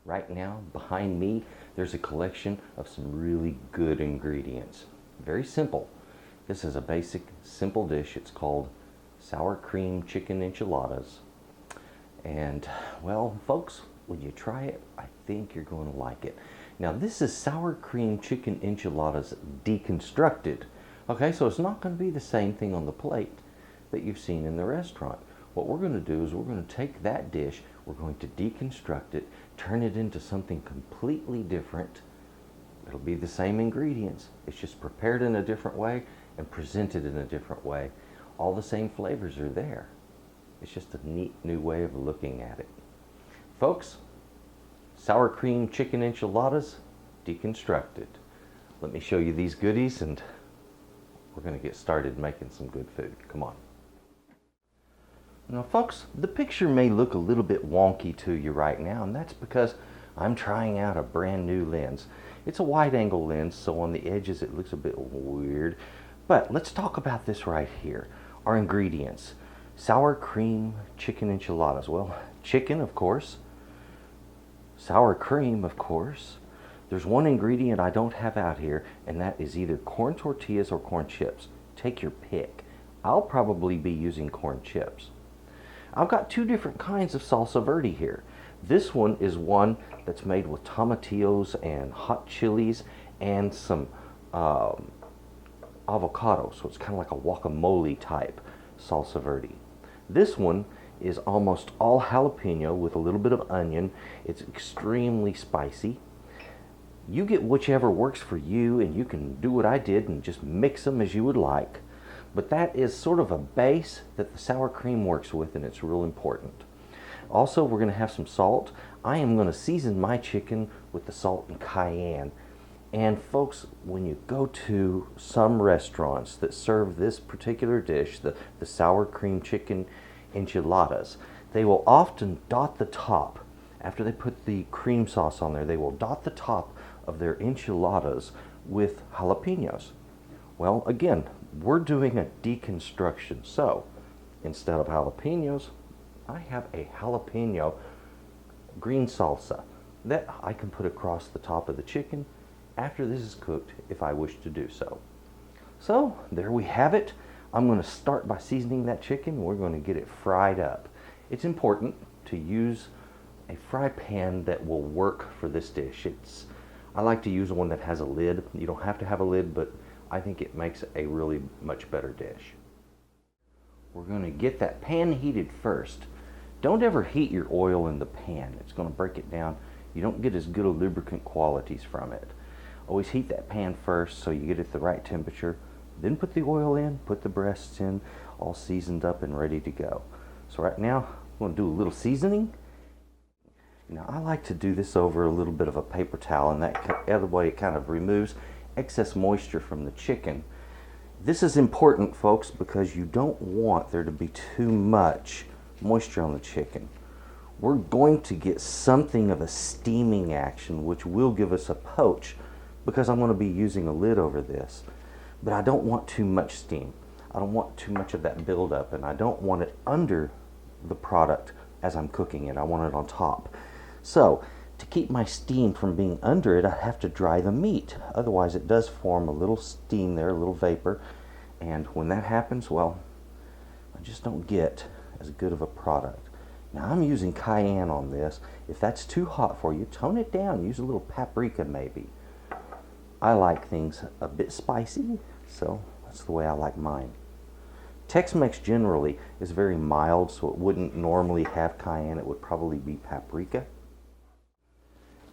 Right now, behind me, there's a collection of some really good ingredients. Very simple. This is a basic, simple dish. It's called sour cream chicken enchiladas. And, well, folks, when you try it, I think you're going to like it. Now, this is sour cream chicken enchiladas deconstructed. Okay, so it's not going to be the same thing on the plate that you've seen in the restaurant. What we're going to do is we're going to take that dish, we're going to deconstruct it, turn it into something completely different. It'll be the same ingredients. It's just prepared in a different way and presented in a different way. All the same flavors are there. It's just a neat new way of looking at it. Folks, sour cream chicken enchiladas deconstructed. Let me show you these goodies and we're going to get started making some good food. Come on. Now folks, the picture may look a little bit wonky to you right now, and that's because I'm trying out a brand new lens. It's a wide angle lens, so on the edges it looks a bit weird. But let's talk about this right here. Our ingredients. Sour cream chicken enchiladas. Well, chicken, of course. Sour cream, of course. There's one ingredient I don't have out here, and that is either corn tortillas or corn chips. Take your pick. I'll probably be using corn chips. I've got two different kinds of salsa verde here. This one is one that's made with tomatillos and hot chilies and some avocado, so it's kind of like a guacamole type salsa verde. This one is almost all jalapeno with a little bit of onion. It's extremely spicy. You get whichever works for you, and you can do what I did and just mix them as you would like. But that is sort of a base that the sour cream works with, and it's real important. Also, we're going to have some salt. I am going to season my chicken with the salt and cayenne. And folks, when you go to some restaurants that serve this particular dish, the sour cream chicken enchiladas, they will often dot the top. After they put the cream sauce on there, they will dot the top of their enchiladas with jalapenos. Well, again, we're doing a deconstruction, so instead of jalapenos, I have a jalapeno green salsa that I can put across the top of the chicken after this is cooked if I wish to do so. So there we have it. I'm going to start by seasoning that chicken. We're going to get it fried up. It's important to use a fry pan that will work for this dish. I like to use one that has a lid. You don't have to have a lid, but I think it makes a really much better dish. We're going to get that pan heated first. Don't ever heat your oil in the pan. It's going to break it down. You don't get as good a lubricant qualities from it. Always heat that pan first so you get it the right temperature. Then put the oil in, put the breasts in, all seasoned up and ready to go. So right now, I'm going to do a little seasoning. Now I like to do this over a little bit of a paper towel, and that other way it kind of removes excess moisture from the chicken. This is important, folks, because you don't want there to be too much moisture on the chicken. We're going to get something of a steaming action, which will give us a poach, because I'm going to be using a lid over this. But I don't want too much steam. I don't want too much of that buildup, and I don't want it under the product as I'm cooking it. I want it on top. So, to keep my steam from being under it, I have to dry the meat. Otherwise, it does form a little steam there, a little vapor. And when that happens, well, I just don't get as good of a product. Now, I'm using cayenne on this. If that's too hot for you, tone it down. Use a little paprika maybe. I like things a bit spicy, so that's the way I like mine. Tex-Mex generally is very mild, so it wouldn't normally have cayenne. It would probably be paprika.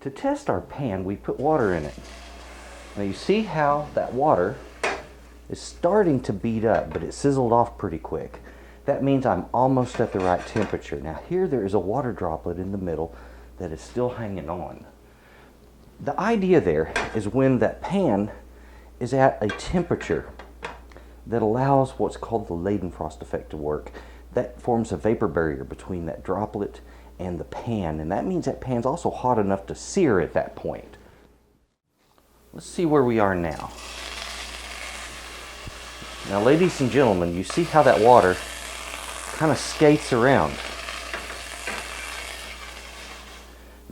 To test our pan, we put water in it. Now you see how that water is starting to beat up, but it sizzled off pretty quick. That means I'm almost at the right temperature. Now here there is a water droplet in the middle that is still hanging on. The idea there is when that pan is at a temperature that allows what's called the Leidenfrost effect to work. That forms a vapor barrier between that droplet and the pan, and that means that pan's also hot enough to sear at that point. Let's see where we are now. Now, ladies and gentlemen, you see how that water kind of skates around.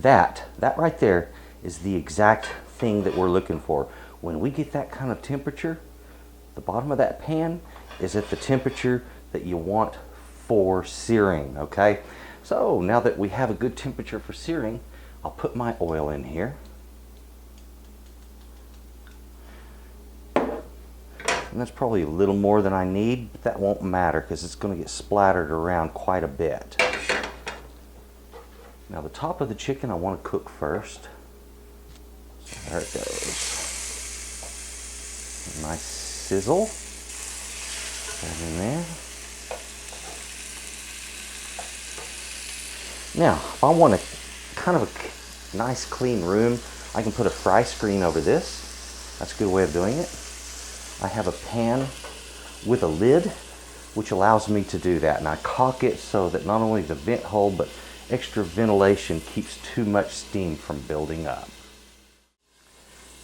That right there is the exact thing that we're looking for. When we get that kind of temperature, the bottom of that pan is at the temperature that you want for searing, okay? So now that we have a good temperature for searing, I'll put my oil in here. And that's probably a little more than I need, but that won't matter because it's going to get splattered around quite a bit. Now the top of the chicken I want to cook first. So there it goes. A nice sizzle. Put it in there. Now, if I want kind of a nice clean room, I can put a fry screen over this. That's a good way of doing it. I have a pan with a lid, which allows me to do that. And I caulk it so that not only the vent hole, but extra ventilation keeps too much steam from building up.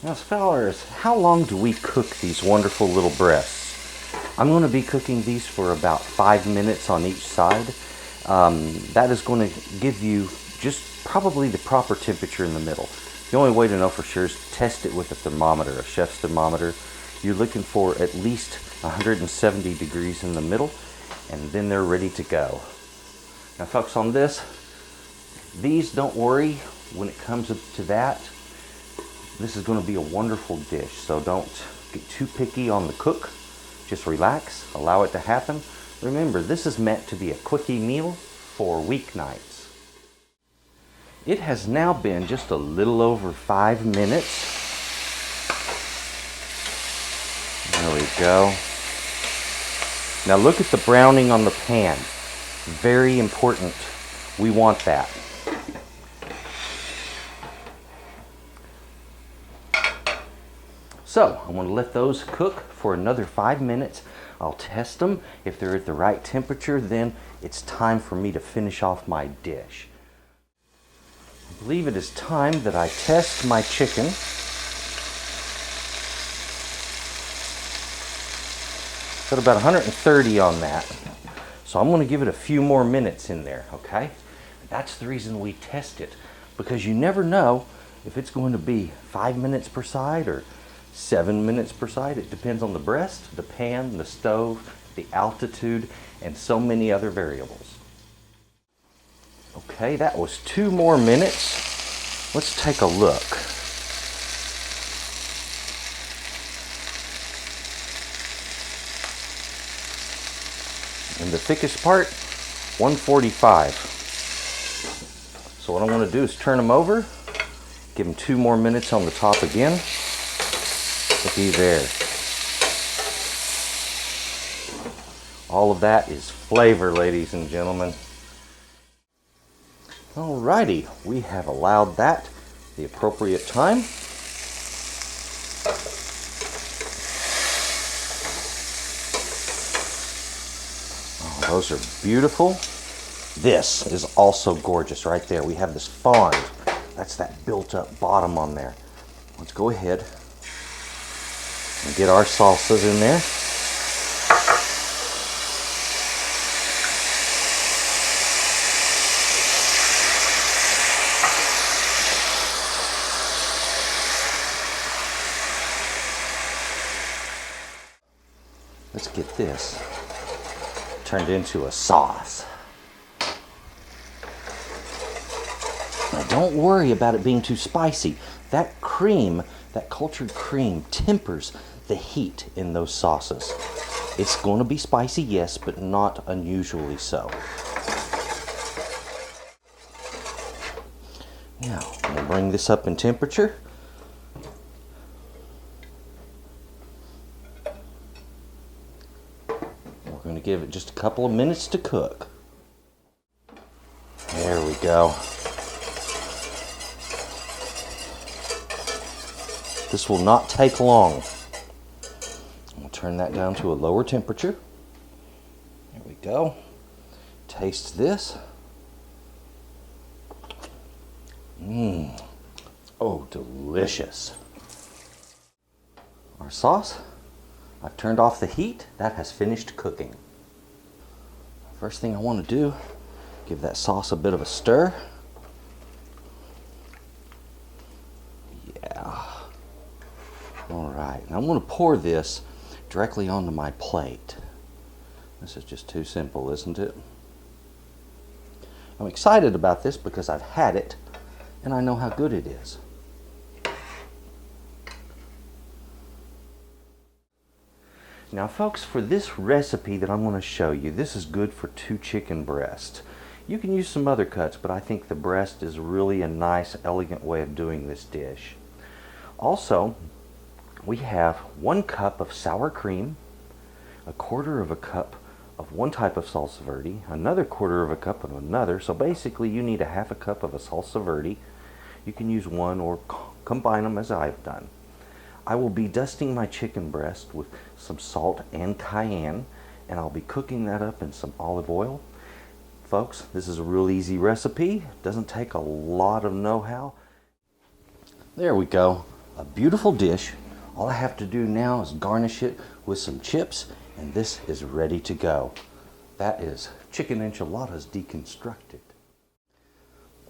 Now, as far as how long do we cook these wonderful little breasts? I'm going to be cooking these for about 5 minutes on each side. That is going to give you just probably the proper temperature in the middle. The only way to know for sure is to test it with a thermometer, a chef's thermometer. You're looking for at least 170 degrees in the middle, and then they're ready to go. Now folks, on this, these, don't worry when it comes to that. This is going to be a wonderful dish, so don't get too picky on the cook. Just relax, allow it to happen. Remember, this is meant to be a quickie meal for weeknights. It has now been just a little over 5 minutes. There we go. Now look at the browning on the pan. Very important. We want that. So I'm going to let those cook for another 5 minutes. I'll test them. If they're at the right temperature, then it's time for me to finish off my dish. I believe it is time that I test my chicken. Got about 130 on that. So I'm going to give it a few more minutes in there, okay? That's the reason we test it, because you never know if it's going to be 5 minutes per side or 7 minutes per side. It depends on the breast, the pan, the stove, the altitude, and so many other variables. Okay, that was 2 more minutes. Let's take a look. And the thickest part, 145. So what I want to do is turn them over, give them 2 more minutes on the top again. Looky there. All of that is flavor, ladies and gentlemen. Alrighty, we have allowed that the appropriate time. Oh, those are beautiful. This is also gorgeous right there. We have this fond. That's that built up bottom on there. Let's go ahead and get our salsas in there. Let's get this turned into a sauce. Now don't worry about it being too spicy. That cream, that cultured cream, tempers the heat in those sauces. It's going to be spicy, yes, but not unusually so. Now, I'm going to bring this up in temperature. We're going to give it just a couple of minutes to cook. There we go. This will not take long. We'll turn that down to a lower temperature. There we go. Taste this. Oh, delicious. Our sauce, I've turned off the heat. That has finished cooking. First thing I want to do, give that sauce a bit of a stir. right, and I'm going to pour this directly onto my plate. This is just too simple, isn't it? I'm excited about this because I've had it and I know how good it is. Now folks, for this recipe that I'm going to show you, this is good for 2 chicken breasts. You can use some other cuts, but I think the breast is really a nice, elegant way of doing this dish. Also, we have 1 cup of sour cream, 1/4 of a cup of one type of salsa verde, another 1/4 of a cup of another. So basically you need a 1/2 cup of a salsa verde. You can use one or combine them as I've done. I will be dusting my chicken breast with some salt and cayenne, and I'll be cooking that up in some olive oil. Folks, this is a real easy recipe. Doesn't take a lot of know-how. There we go. A beautiful dish. All I have to do now is garnish it with some chips, and this is ready to go. That is chicken enchiladas deconstructed.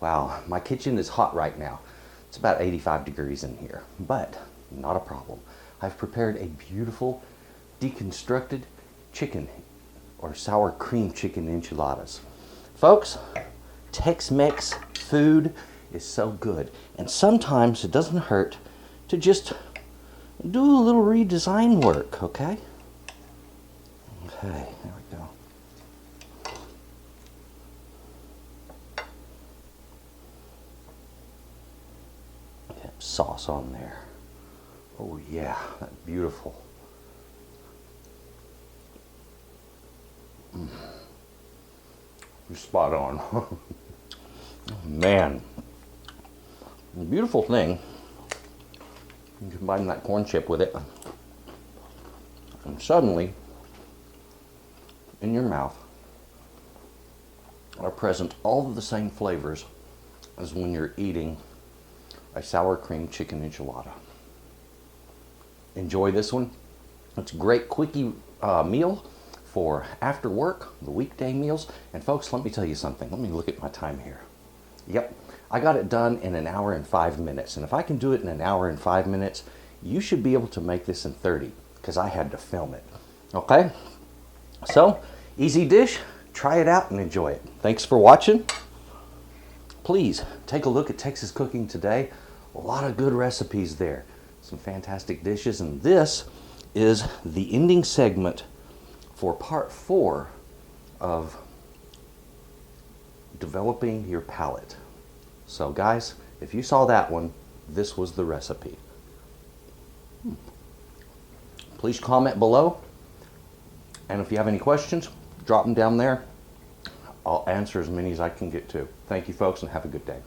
Wow, my kitchen is hot right now. It's about 85 degrees in here, but not a problem. I've prepared a beautiful deconstructed chicken or sour cream chicken enchiladas. Folks, Tex-Mex food is so good, and sometimes it doesn't hurt to just do a little redesign work, okay? Okay, there we go. Sauce on there. Oh yeah, that's beautiful. You're spot on. Oh, man, the beautiful thing, you combine that corn chip with it, and suddenly, in your mouth, are present all of the same flavors as when you're eating a sour cream chicken enchilada. Enjoy this one. It's a great quickie meal for after work, the weekday meals. And folks, let me tell you something. Let me look at my time here. Yep, I got it done in 1 hour and 5 minutes. And if I can do it in 1 hour and 5 minutes, you should be able to make this in 30, because I had to film it. Okay? So, easy dish. Try it out and enjoy it. Thanks for watching. Please take a look at Texas Cooking Today. A lot of good recipes there. Some fantastic dishes, and this is the ending segment for part 4 of developing your palate. So guys, if you saw that one, this was the recipe. Please comment below, and if you have any questions, drop them down there. I'll answer as many as I can get to. Thank you folks, and have a good day.